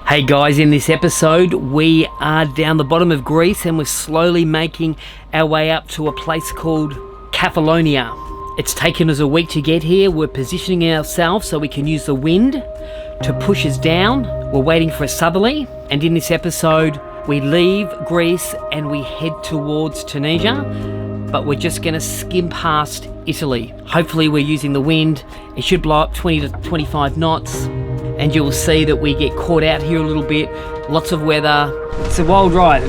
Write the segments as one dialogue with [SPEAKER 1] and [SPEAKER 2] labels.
[SPEAKER 1] Hey guys, in this episode we are down the bottom of Greece and we're slowly making our way up to a place called Kefalonia. It's taken us a week to get here. We're positioning ourselves so we can use the wind to push us down. We're waiting for a southerly, and in this episode we leave Greece and we head towards Tunisia, but we're just going to skim past Italy. Hopefully we're using the wind. It should blow up 20 to 25 knots. And you'll see that we get caught out here a little bit. Lots of weather. It's a wild ride,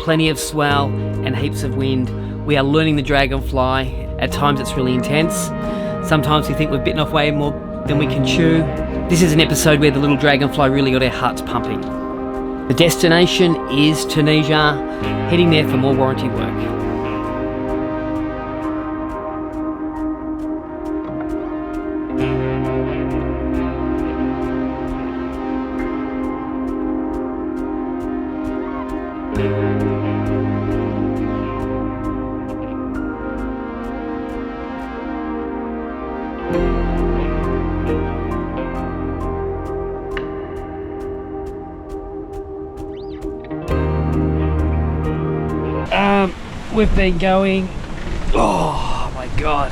[SPEAKER 1] Plenty of swell and heaps of wind. We are learning the Dragonfly. At times it's really intense. Sometimes we think we've bitten off way more than we can chew. This is an episode where the little Dragonfly really got our hearts pumping. The destination is Tunisia. Heading there for more warranty work. We've been going, oh my god,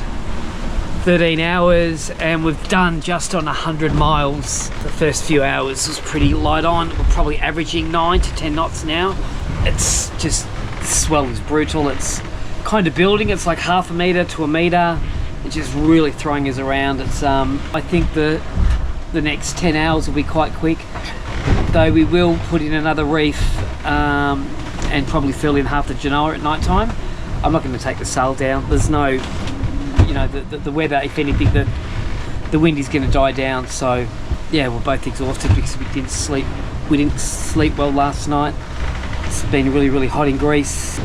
[SPEAKER 1] 13 hours, and we've done just on 100 miles. The first few hours was pretty light on. We're probably averaging 9 to 10 knots now. It's just, the swell is brutal. It's kind of building. It's like half a meter to a meter. It's just really throwing us around. It's I think the next 10 hours will be quite quick, though we will put in another reef and probably fill in half the Genoa at night time. I'm not going to take the sail down. There's no, you know, the weather, if anything, the wind is going to die down. So yeah, we're both exhausted because we didn't sleep well last night. It's been really, really hot in Greece.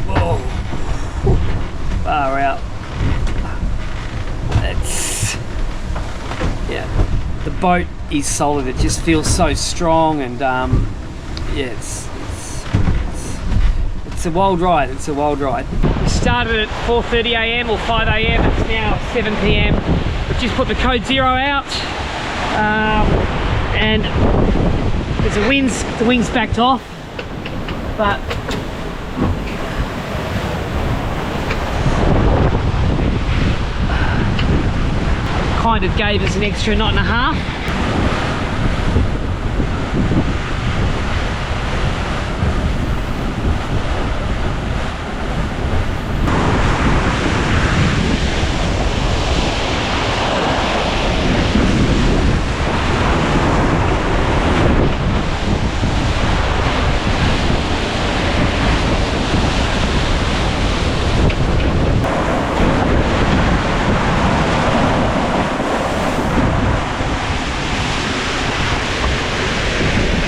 [SPEAKER 1] Whoa, far out. It's, yeah, the boat is solid. It just feels so strong, and yeah, it's a wild ride. It's a wild ride. We started at 4:30 a.m. or 5 a.m. It's now 7 p.m. We've just put the code 0 out, and there's the wind's backed off, but kind of gave us an extra knot and a half.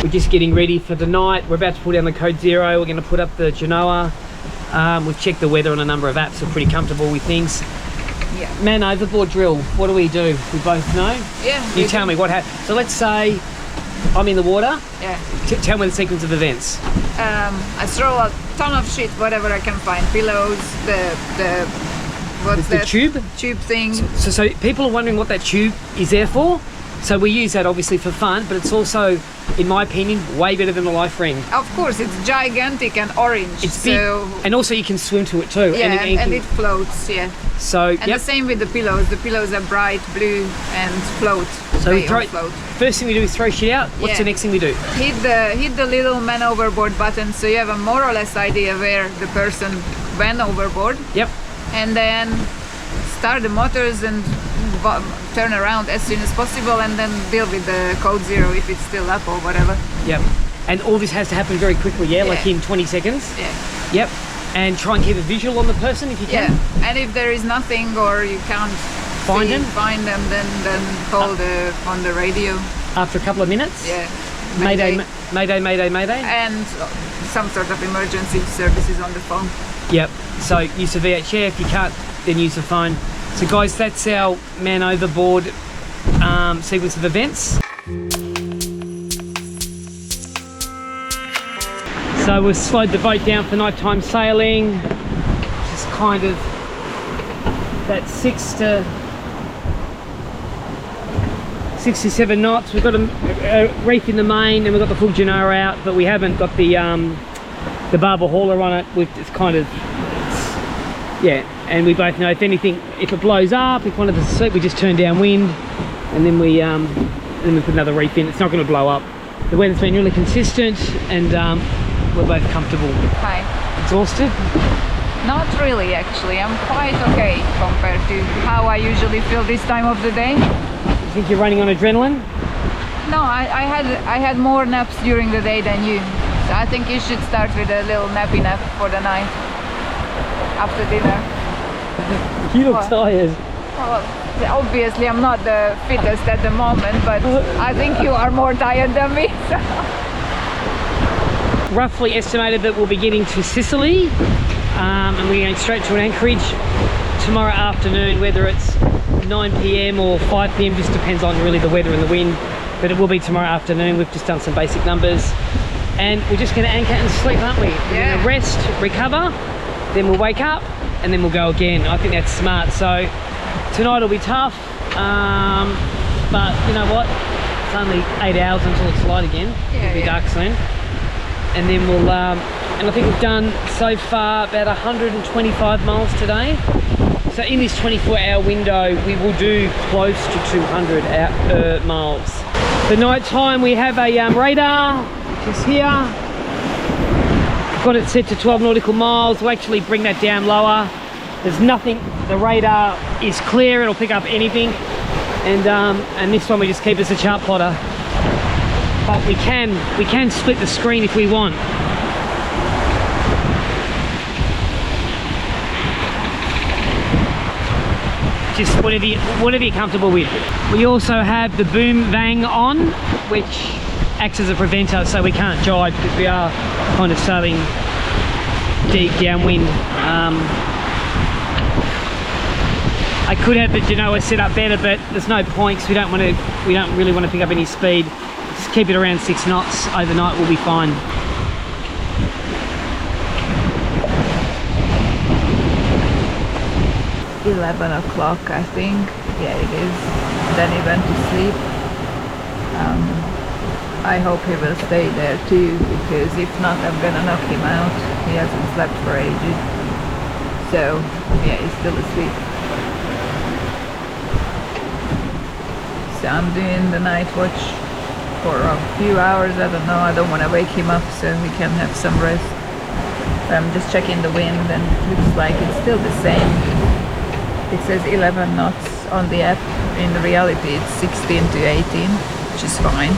[SPEAKER 1] We're just getting ready for the night. We're about to pull down the code 0. We're going to put up the Genoa. We've checked the weather on a number of apps. We're pretty comfortable with things.
[SPEAKER 2] Yeah.
[SPEAKER 1] Man overboard drill. What do? We both know?
[SPEAKER 2] Yeah.
[SPEAKER 1] You tell me what happened. So let's say I'm in the water.
[SPEAKER 2] Yeah.
[SPEAKER 1] Tell me the sequence of events.
[SPEAKER 2] I throw a ton of shit, whatever I can find. Pillows,
[SPEAKER 1] the tube?
[SPEAKER 2] Tube thing.
[SPEAKER 1] So people are wondering what that tube is there for. So we use that obviously for fun, but it's also, in my opinion, way better than a life ring.
[SPEAKER 2] Of course, it's gigantic and orange.
[SPEAKER 1] It's big, and also you can swim to it too.
[SPEAKER 2] Yeah, and it floats, yeah.
[SPEAKER 1] So,
[SPEAKER 2] and the same with the pillows. The pillows are bright blue and float.
[SPEAKER 1] So
[SPEAKER 2] they
[SPEAKER 1] we throw,
[SPEAKER 2] float.
[SPEAKER 1] First thing we do is throw shit out. What's the next thing we do?
[SPEAKER 2] Hit the little man overboard button, so you have a more or less idea where the person went overboard.
[SPEAKER 1] Yep.
[SPEAKER 2] And then start the motors and turn around as soon as possible, and then deal with the code 0 if it's still up or whatever.
[SPEAKER 1] Yep. And all this has to happen very quickly, yeah? Like in 20 seconds?
[SPEAKER 2] Yeah.
[SPEAKER 1] Yep. And try and keep a visual on the person if you can.
[SPEAKER 2] Yeah. And if there is nothing or you can't find them, then call on the radio. After
[SPEAKER 1] a couple of minutes?
[SPEAKER 2] Yeah.
[SPEAKER 1] Mayday.
[SPEAKER 2] And some sort of emergency services on the phone.
[SPEAKER 1] Yep. So use a VHF. If you can't, then use the phone. So guys, that's our man overboard sequence of events. So we've slowed the boat down for nighttime sailing. Just kind of that 6 67 knots. We've got a reef in the main and we've got the full Genoa out, but we haven't got the barber hauler on it. It's kind of, yeah, and we both know if anything, if it blows up, if one of us is asleep, we just turn downwind and then we put another reef in. It's not going to blow up. The weather's been really consistent and we're both comfortable.
[SPEAKER 2] Hi.
[SPEAKER 1] Exhausted?
[SPEAKER 2] Not really, actually. I'm quite okay compared to how I usually feel this time of the day.
[SPEAKER 1] You think you're running on adrenaline?
[SPEAKER 2] No, I had more naps during the day than you. So I think you should start with a little nappy nap for the night after dinner.
[SPEAKER 1] You look tired.
[SPEAKER 2] Well, obviously I'm not the fittest at the moment, but I think you are more tired than me. So.
[SPEAKER 1] Roughly estimated that we'll be getting to Sicily and we're going straight to an anchorage tomorrow afternoon, whether it's 9 PM or 5 PM, just depends on really the weather and the wind, but it will be tomorrow afternoon. We've just done some basic numbers and we're just going to anchor and sleep, aren't we? We're going to rest, recover, then we'll wake up and then we'll go again. I think that's smart. So tonight will be tough, but you know what, it's only 8 hours until it's light again. It'll be dark soon, and then we'll and I think we've done so far about 125 miles today. So in this 24-hour window we will do close to 200 miles. The night time we have a radar which is here. I've got it set to 12 nautical miles. We'll actually bring that down lower. There's nothing, the radar is clear, it'll pick up anything, and this one we just keep as a chart plotter. But we can split the screen if we want. Just whatever you're comfortable with. We also have the boom vang on, which acts as a preventer, so we can't jibe because we are kind of sailing deep downwind. I could have the Genoa set up better, but there's no point because we don't really want to pick up any speed. Just keep it around 6 knots overnight, we'll be fine.
[SPEAKER 2] $11 I think. Yeah, it is. Then he went to sleep. I hope he will stay there too, because if not I'm gonna knock him out. He hasn't slept for ages. So yeah, he's still asleep. So I'm doing the night watch for a few hours. I don't know, I don't want to wake him up so he can have some rest. I'm just checking the wind and it looks like it's still the same. It says 11 knots on the app. In reality it's 16 to 18, which is fine.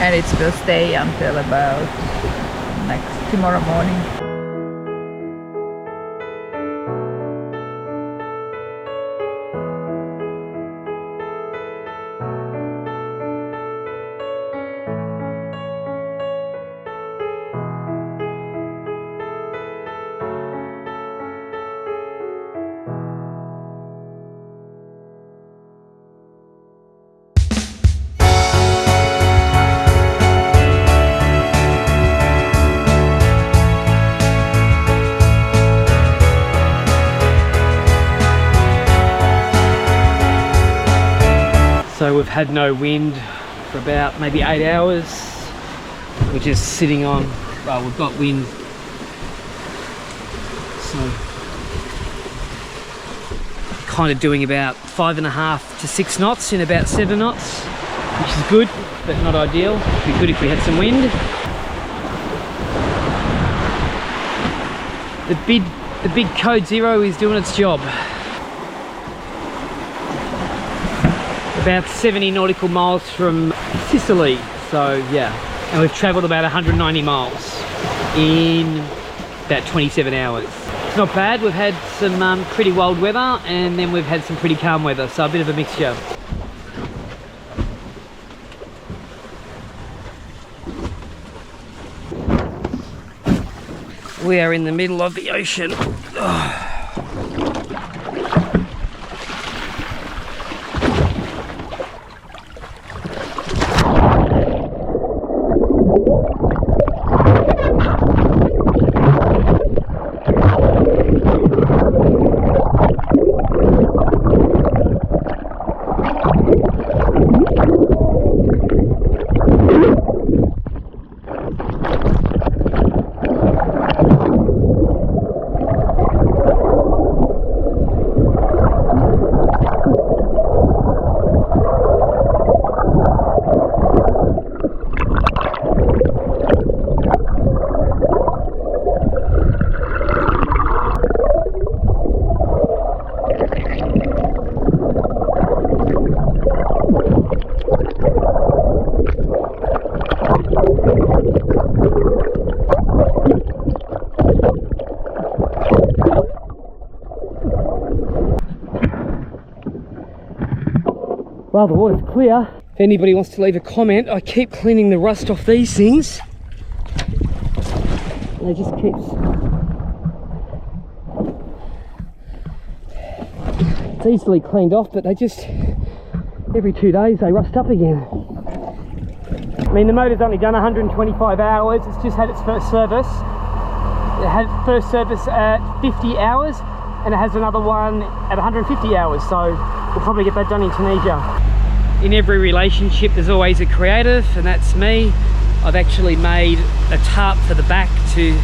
[SPEAKER 2] And it will stay until about tomorrow morning.
[SPEAKER 1] So we've had no wind for about maybe 8 hours. We're just sitting on, well, we've got wind. So kind of doing about 5.5 to 6 knots in about 7 knots, which is good, but not ideal. It'd be good if we had some wind. The big Code Zero is doing its job. About 70 nautical miles from Sicily, so yeah, and we've travelled about 190 miles in about 27 hours. It's not bad. We've had some pretty wild weather and then we've had some pretty calm weather, so a bit of a mixture. We are in the middle of the ocean. Well, the water's clear. If anybody wants to leave a comment, I keep cleaning the rust off these things. And it just keeps... It's easily cleaned off, but they just... Every 2 days they rust up again. I mean, the motor's only done 125 hours. It's just had its first service. It had its first service at 50 hours, and it has another one at 150 hours. So we'll probably get that done in Tunisia. In every relationship, there's always a creative, and that's me. I've actually made a tarp for the back to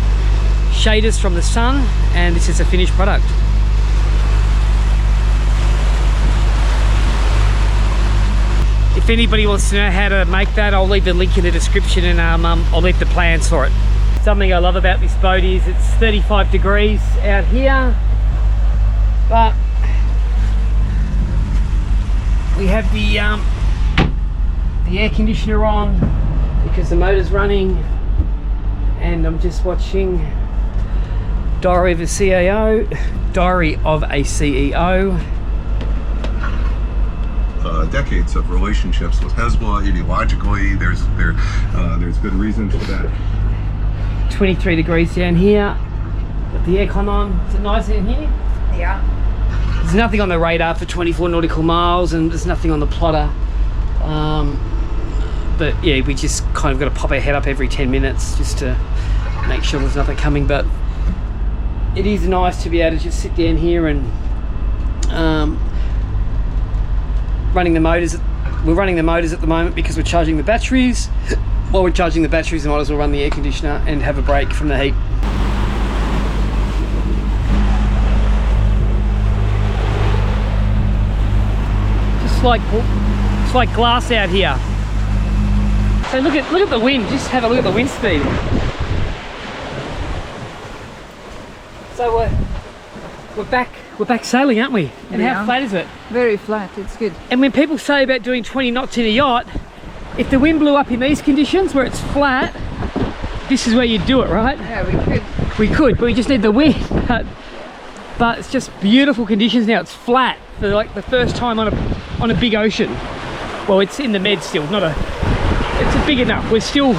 [SPEAKER 1] shade us from the sun, and this is a finished product. If anybody wants to know how to make that, I'll leave the link in the description, and I'll leave the plans for it. Something I love about this boat is it's 35 degrees out here, but we have the air conditioner on because the motor's running, and I'm just watching Diary of a CEO.
[SPEAKER 3] Decades of relationships with Hezbollah. Ideologically, there's good reason for that.
[SPEAKER 1] 23 degrees down here. Got the aircon on. Is it nice in here?
[SPEAKER 2] Yeah.
[SPEAKER 1] There's nothing on the radar for 24 nautical miles, and there's nothing on the plotter. But yeah, we just kind of got to pop our head up every 10 minutes just to make sure there's nothing coming. But it is nice to be able to just sit down here and running the motors. We're running the motors at the moment because we're charging the batteries. While we're charging the batteries, we might as well run the air conditioner and have a break from the heat. It's like glass out here. So look at the wind. Just have a look at the wind speed. So we're back sailing, aren't we? And
[SPEAKER 2] Yeah.
[SPEAKER 1] how flat is it?
[SPEAKER 2] Very flat, it's good.
[SPEAKER 1] And when people say about doing 20 knots in a yacht, if the wind blew up in these conditions where it's flat, this is where you'd do it, right?
[SPEAKER 2] Yeah, we could.
[SPEAKER 1] We could, but we just need the wind. But it's just beautiful conditions now. It's flat for like the first time on a big ocean. Well, it's in the Med still, it's big enough. We're still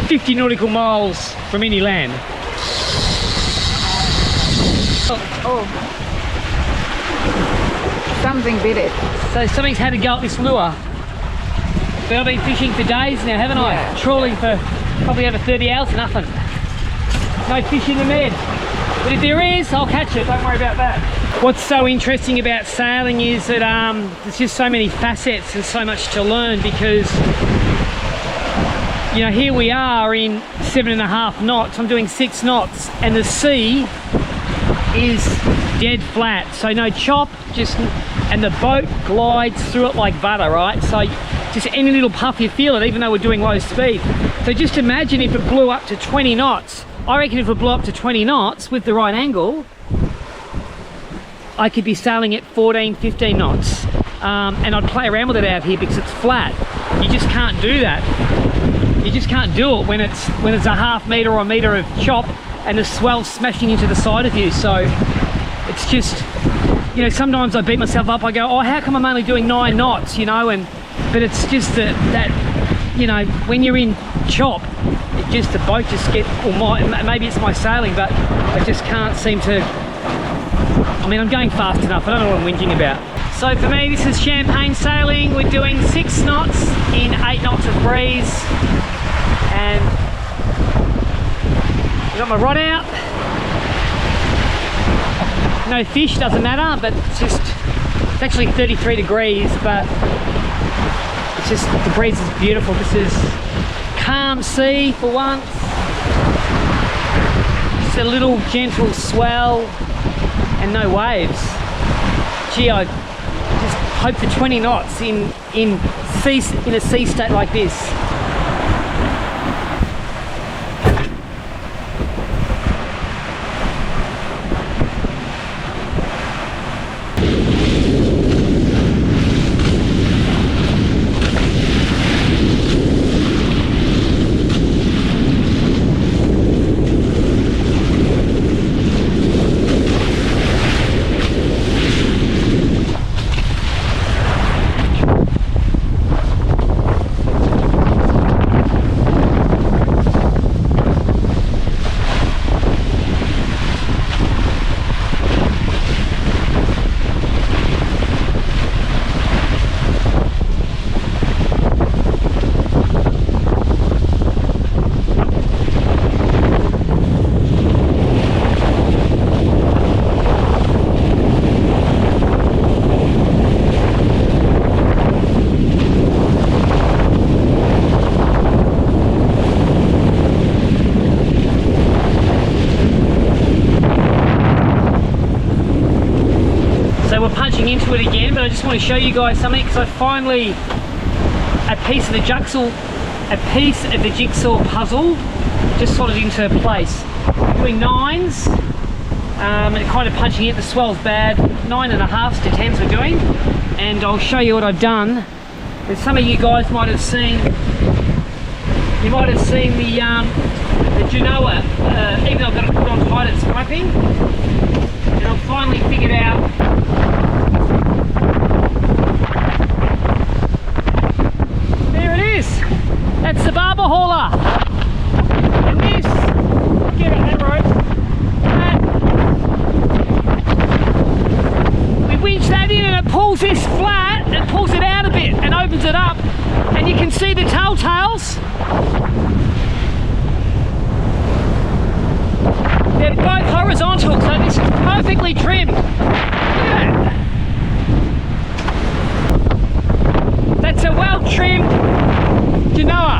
[SPEAKER 1] 50 nautical miles from any land.
[SPEAKER 2] Oh. Something bit it.
[SPEAKER 1] So something's had to go up this lure. But I've been fishing for days now, haven't I?
[SPEAKER 2] Yeah.
[SPEAKER 1] Trawling for probably over 30 hours, nothing. No fish in the Med. But if there is, I'll catch it, don't worry about that. What's so interesting about sailing is that there's just so many facets and so much to learn, because you know, here we are in 7.5 knots, I'm doing 6 knots, and the sea is dead flat, so no chop, and the boat glides through it like butter, right? So just any little puff you feel it, even though we're doing low speed. So just imagine if it blew up to 20 knots. I reckon if it blew up to 20 knots with the right angle, I could be sailing at 14, 15 knots. And I'd play around with it out here because it's flat. You just can't do that. You just can't do it when it's a half metre or a metre of chop and the swell smashing into the side of you. So it's just, you know, sometimes I beat myself up. I go, oh, how come I'm only doing 9 knots, you know? But it's just that, you know, when you're in chop, the boat just gets, or maybe it's my sailing, but I just can't seem to, I mean, I'm going fast enough. I don't know what I'm whinging about. So for me, this is champagne sailing. We're doing 6 knots in 8 knots of breeze. And I got my rod out. No fish, doesn't matter, but it's actually 33 degrees, but it's just, the breeze is beautiful. This is calm sea for once. Just a little gentle swell and no waves. Gee, I just hope for 20 knots in a sea state like this. just want to show you guys something, because I finally, a piece of the jigsaw puzzle just slotted into place. We're doing 9s, and kind of punching it. The swell's bad. 9.5s to 10s we're doing, and I'll show you what I've done. And some of you guys might have seen, the Genoa, even though I've got it put on tight, it's flapping. And I've finally figured out there it is. That's the barber hauler. And this, get a hand rope. We winch that in and it pulls this flat and pulls it out a bit and opens it up. And you can see the telltales. They're both horizontal, so this is perfectly trimmed. Look at that. That's a well-trimmed Genoa.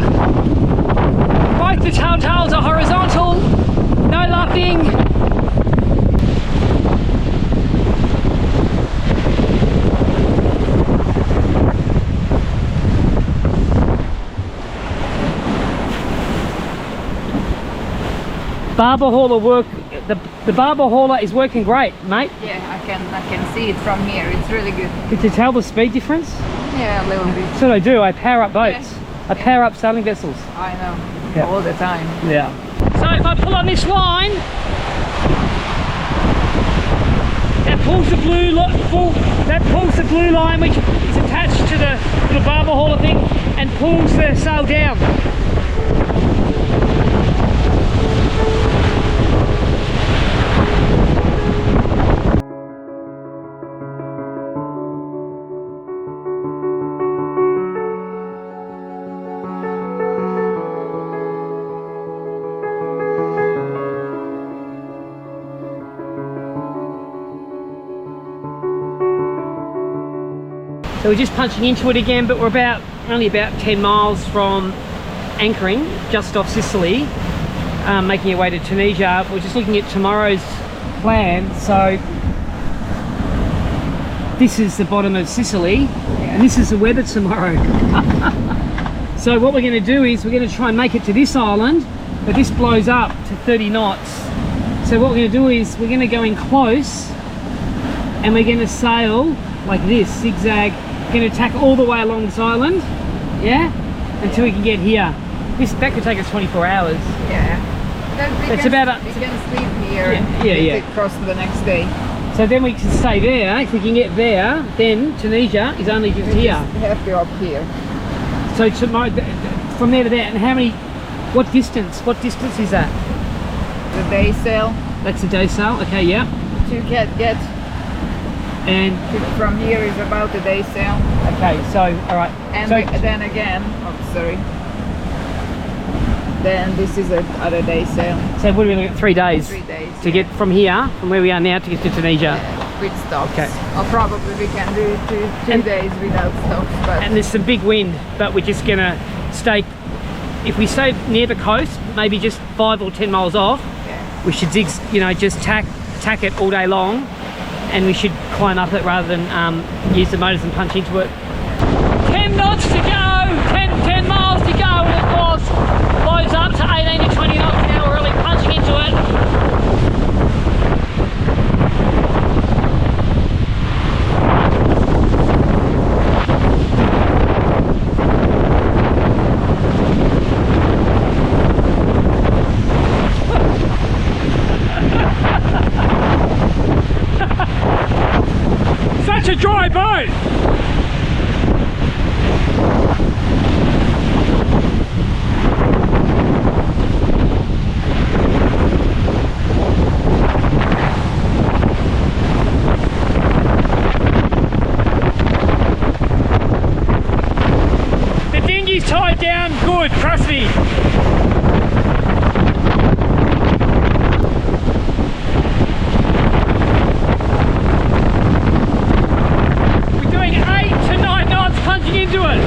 [SPEAKER 1] Both the telltales are horizontal, no luffing. Barber hauler work. The barber hauler is working great, mate.
[SPEAKER 2] Yeah, I can see it from here. It's really good.
[SPEAKER 1] Did you tell the speed difference?
[SPEAKER 2] Yeah, a little bit.
[SPEAKER 1] That's what I do. I power up boats.
[SPEAKER 2] Yeah.
[SPEAKER 1] I power up sailing vessels.
[SPEAKER 2] I know.
[SPEAKER 1] Yeah.
[SPEAKER 2] All the time.
[SPEAKER 1] Yeah. So if I pull on this line, that pulls the blue line, which is attached to the barber hauler thing, and pulls the sail down. So we're just punching into it again, but we're only about 10 miles from anchoring just off Sicily, making our way to Tunisia. We're just looking at tomorrow's plan. So this is the bottom of Sicily, and this is the weather tomorrow. So what we're going to do is we're going to try and make it to this island, but this blows up to 30 knots. So what we're going to do is we're going to go in close, and we're going to sail like this, zigzag. Going to tack all the way along this island, yeah, until we can get here. That could take us 24 hours.
[SPEAKER 2] Yeah. We can sleep here and cross the next day.
[SPEAKER 1] So then we can stay there. If we can get there, then Tunisia is only just here.
[SPEAKER 2] We have to up here.
[SPEAKER 1] So tomorrow, from there to there, and what distance? What distance is that?
[SPEAKER 2] The day sail.
[SPEAKER 1] That's the day sail. Okay, yeah.
[SPEAKER 2] To get. And from here is about the day sail.
[SPEAKER 1] Okay, so all right.
[SPEAKER 2] And then again, then this is another day sail.
[SPEAKER 1] So what are we looking at? 3 days.
[SPEAKER 2] 3 days
[SPEAKER 1] to get from here, from where we are now, to get to Tunisia.
[SPEAKER 2] With stops.
[SPEAKER 1] Okay.
[SPEAKER 2] Or probably we can do two days without stops. But
[SPEAKER 1] and there's some big wind, but we're just gonna stay. If we stay near the coast, maybe just 5 or 10 miles off, we should just tack it all day long. And we should climb up it rather than use the motors and punch into it. 10 knots to go, 10 miles to go, and of course, blows up to 18 to 20 knots now. We're really punching into it. Such a dry boat! The dinghy's tied down good, trust me. Into it.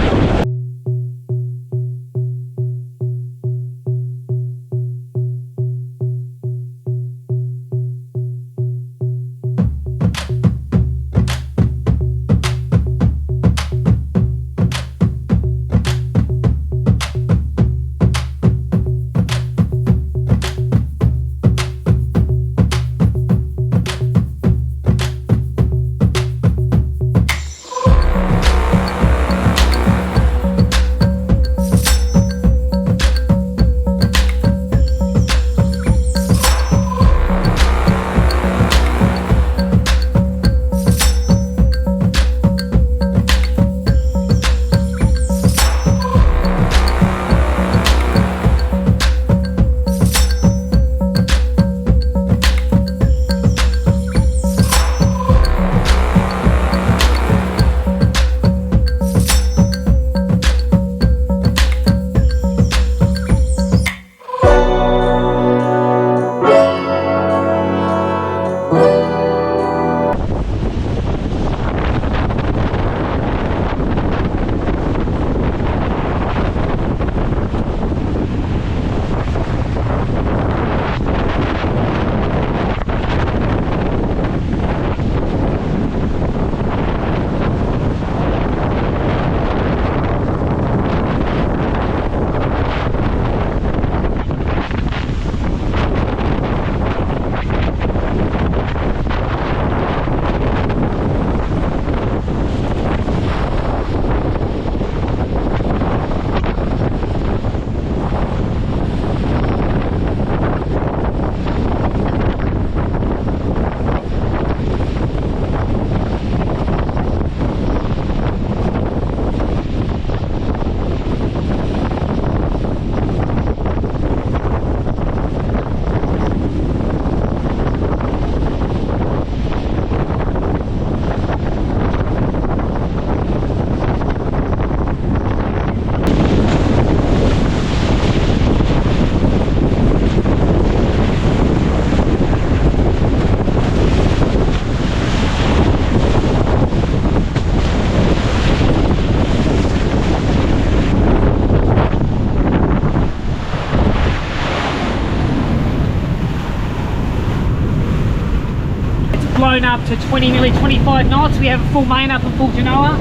[SPEAKER 1] blown up to 20, nearly 25 knots. We have a full main up and full genoa.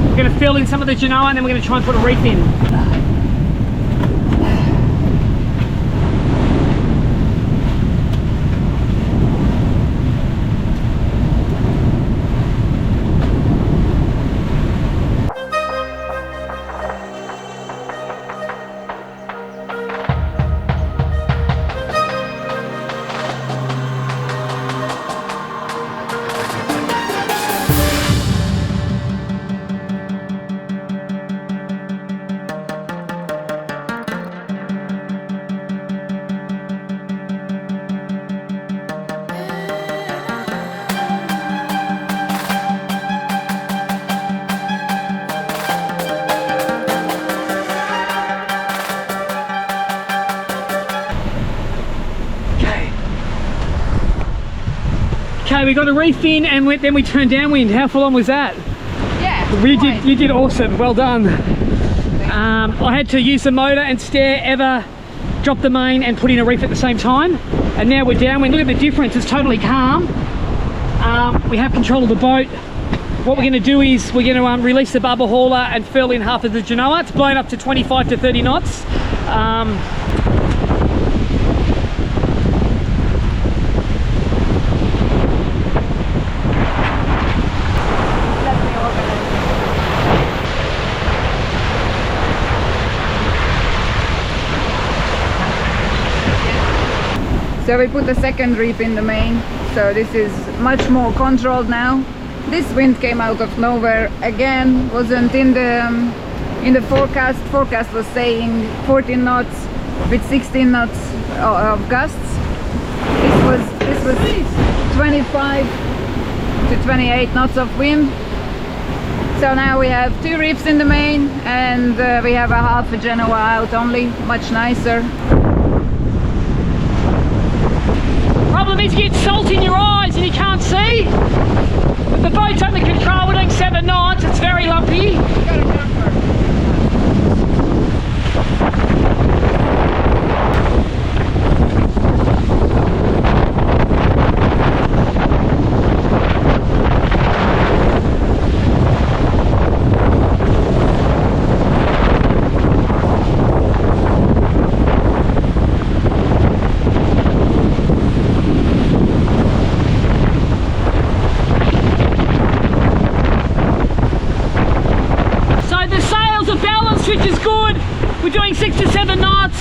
[SPEAKER 1] We're going to fill in some of the genoa and then we're going to try and put a reef in. Okay, we got a reef in and then we turned downwind. How full on was that?
[SPEAKER 2] Yeah.
[SPEAKER 1] You did awesome. Well done. I had to use the motor and steer, ever drop the main and put in a reef at the same time. And now we're downwind. Look at the difference. It's totally calm. We have control of the boat. What we're going to do is we're going to release the barber hauler and fill in half of the genoa. It's blown up to 25 to 30 knots.
[SPEAKER 2] So we put the second reef in the main, so this is much more controlled now. This wind came out of nowhere again, wasn't in the forecast. Forecast was saying 14 knots with 16 knots of gusts. This was 25 to 28 knots of wind. So now we have 2 reefs in the main and we have a half a genoa out only, much nicer.
[SPEAKER 1] Problem is you get salt in your eyes and you can't see. But the boat's under control, we're doing 7 knots, it's very lumpy. Which is good. We're doing 6 to 7 knots.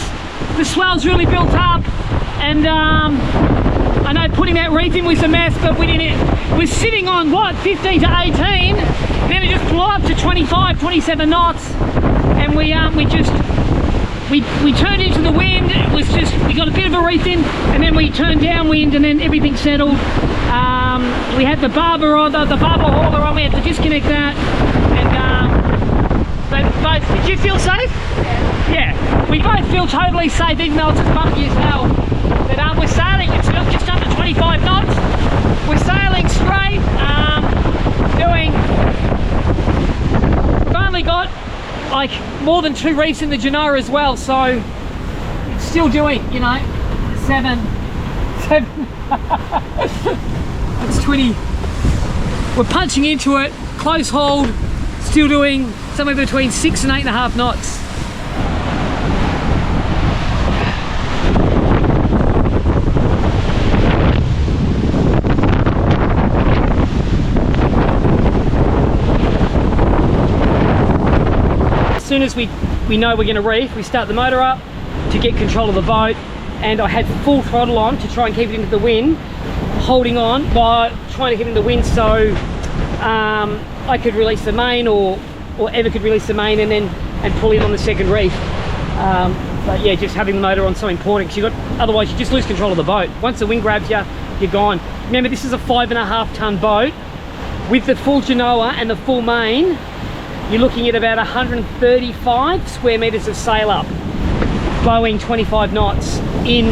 [SPEAKER 1] The swell's really built up, and I know putting that reef in was a mess, but we didn't. We're sitting on what, 15 to 18. Then it just blew up to 25, 27 knots, and we turned into the wind. It was just, we got a bit of a reef in, and then we turned downwind, and then everything settled. We had the barber on, the barber hauler on. We had to disconnect that, and. But did you feel safe? Yeah, we both feel totally safe, even though it's as bumpy as hell. But we're sailing, it's just under 25 knots. We're sailing straight, finally got like more than 2 reefs in the genoa as well, so it's still doing, you know, 7. That's 20. We're punching into it, close hold, still doing somewhere between 6 and 8.5 knots. As soon as we know we're going to reef, we start the motor up to get control of the boat, and I had full throttle on to try and keep it into the wind, holding on by trying to keep it in the wind so I could release the main, or Eva could release the main and pull in on the second reef. But yeah, just having the motor on so important, because otherwise you just lose control of the boat. Once the wind grabs you, you're gone. Remember, this is a 5.5 ton boat with the full genoa and the full main. You're looking at about 135 square meters of sail up, blowing 25 knots in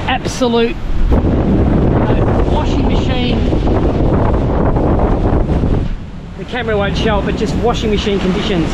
[SPEAKER 1] absolute washing machine. The camera won't show it, but just washing machine conditions.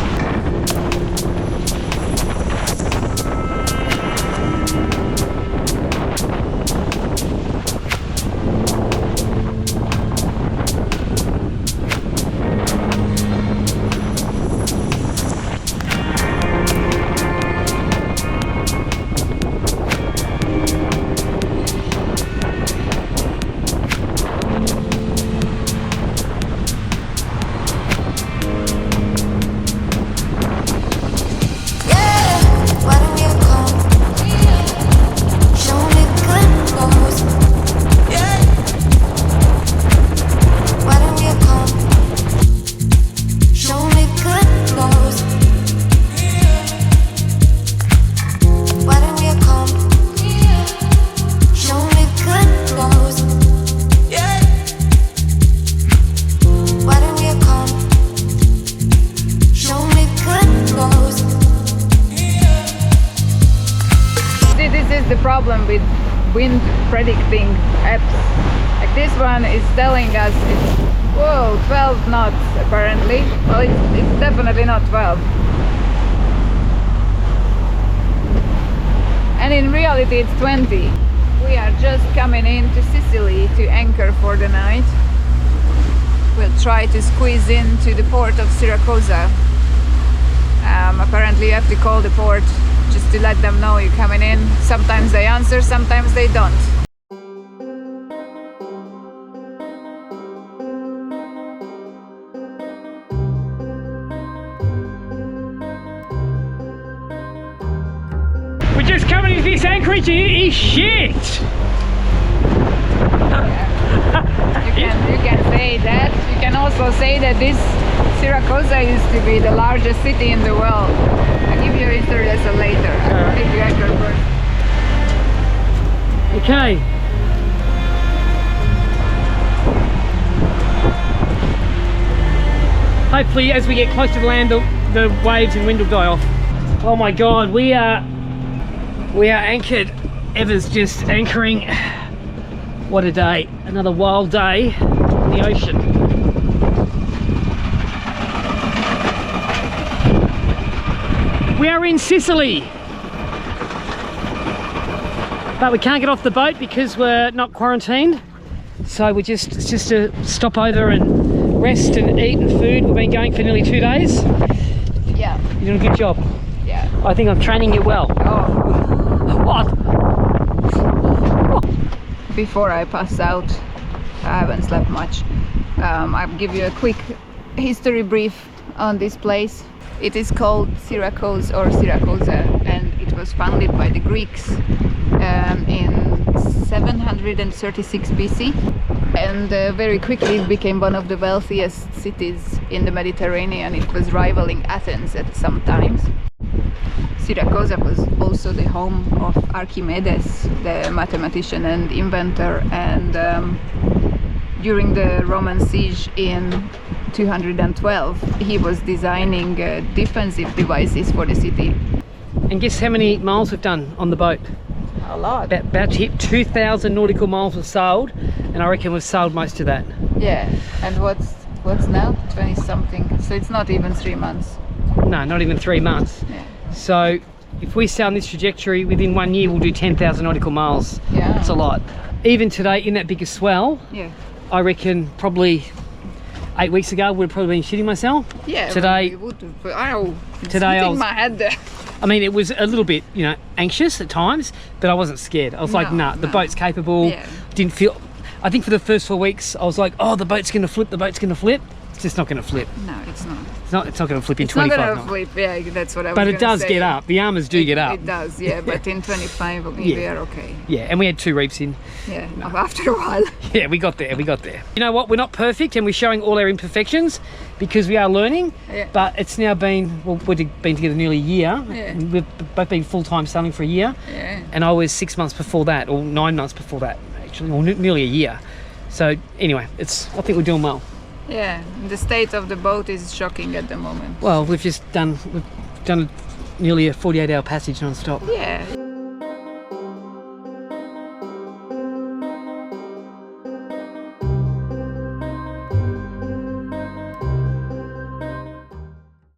[SPEAKER 2] the problem with wind predicting apps. Like this one is telling us it's, whoa, 12 knots apparently. Well, it's definitely not 12. And in reality it's 20. We are just coming into Sicily to anchor for the night. We'll try to squeeze into the port of Siracusa. Apparently you have to call the port just to let them know you're coming in. Sometimes they answer, sometimes they don't.
[SPEAKER 1] We're just coming into this anchorage and it is shit!
[SPEAKER 2] You can say that. You can also say that this Siracusa used to be the largest city in the world. I'll give you a history lesson later. I'll take you anchor first.
[SPEAKER 1] Okay. Hopefully as we get close to the land the waves and wind will die off. Oh my god, we are anchored. Eva's just anchoring. What a day. Another wild day in the ocean. We are in Sicily. But we can't get off the boat because we're not quarantined. So it's just a stop over and rest and eat and food. We've been going for nearly 2 days.
[SPEAKER 2] Yeah.
[SPEAKER 1] You're doing a good job.
[SPEAKER 2] Yeah.
[SPEAKER 1] I think I'm training you well.
[SPEAKER 2] Oh.
[SPEAKER 1] What?
[SPEAKER 2] Before I pass out, I haven't slept much. I'll give you a quick history brief on this place. It is called Syracuse or Siracusa, and it was founded by the Greeks in 736 BC, and very quickly it became one of the wealthiest cities in the Mediterranean. It was rivaling Athens at some times. Siracusa was also the home of Archimedes, the mathematician and inventor, and during the Roman siege in 212 he was designing defensive devices for the city.
[SPEAKER 1] And guess how many miles we've done on the boat?
[SPEAKER 2] A lot.
[SPEAKER 1] About to hit 2,000 nautical miles we've sailed, and I reckon we've sailed most of that.
[SPEAKER 2] Yeah, and what's now? 20 something, so it's not even 3 months.
[SPEAKER 1] No, not even 3 months.
[SPEAKER 2] Yeah.
[SPEAKER 1] So if we stay on this trajectory, within 1 year we'll do 10,000 nautical miles.
[SPEAKER 2] Yeah.
[SPEAKER 1] That's a lot. Even today in that biggest swell,
[SPEAKER 2] Yeah.
[SPEAKER 1] I reckon probably 8 weeks ago I would have probably been shitting myself.
[SPEAKER 2] Yeah.
[SPEAKER 1] Today,
[SPEAKER 2] it would, ow, it's
[SPEAKER 1] today I
[SPEAKER 2] hitting
[SPEAKER 1] was,
[SPEAKER 2] my head there.
[SPEAKER 1] I mean, it was a little bit, you know, anxious at times, but I wasn't scared. I was like, nah, the boat's capable.
[SPEAKER 2] Yeah.
[SPEAKER 1] Didn't feel, I think for the first 4 weeks I was like, oh, the boat's gonna flip, the boat's gonna flip. It's just not gonna flip.
[SPEAKER 2] No, it's not.
[SPEAKER 1] It's not gonna flip in
[SPEAKER 2] It's not
[SPEAKER 1] 25
[SPEAKER 2] gonna
[SPEAKER 1] knots.
[SPEAKER 2] flip, yeah, that's what I was
[SPEAKER 1] But it
[SPEAKER 2] gonna
[SPEAKER 1] does
[SPEAKER 2] say.
[SPEAKER 1] get up. The armors do get up.
[SPEAKER 2] It does, yeah, but in 25 we are okay.
[SPEAKER 1] Yeah, and we had 2 reefs in.
[SPEAKER 2] Yeah, after a while.
[SPEAKER 1] Yeah, we got there, we got there. You know what, we're not perfect and we're showing all our imperfections because we are learning,
[SPEAKER 2] Yeah.
[SPEAKER 1] but it's now been, well, we've been together nearly a year.
[SPEAKER 2] Yeah.
[SPEAKER 1] We've both been full-time sailing for a year.
[SPEAKER 2] Yeah.
[SPEAKER 1] And I was 6 months before that, or 9 months before that, actually, or nearly a year. So anyway, I think we're doing well.
[SPEAKER 2] Yeah, the state of the boat is shocking at the moment.
[SPEAKER 1] Well, we've done nearly a 48-hour passage non-stop.
[SPEAKER 2] Yeah,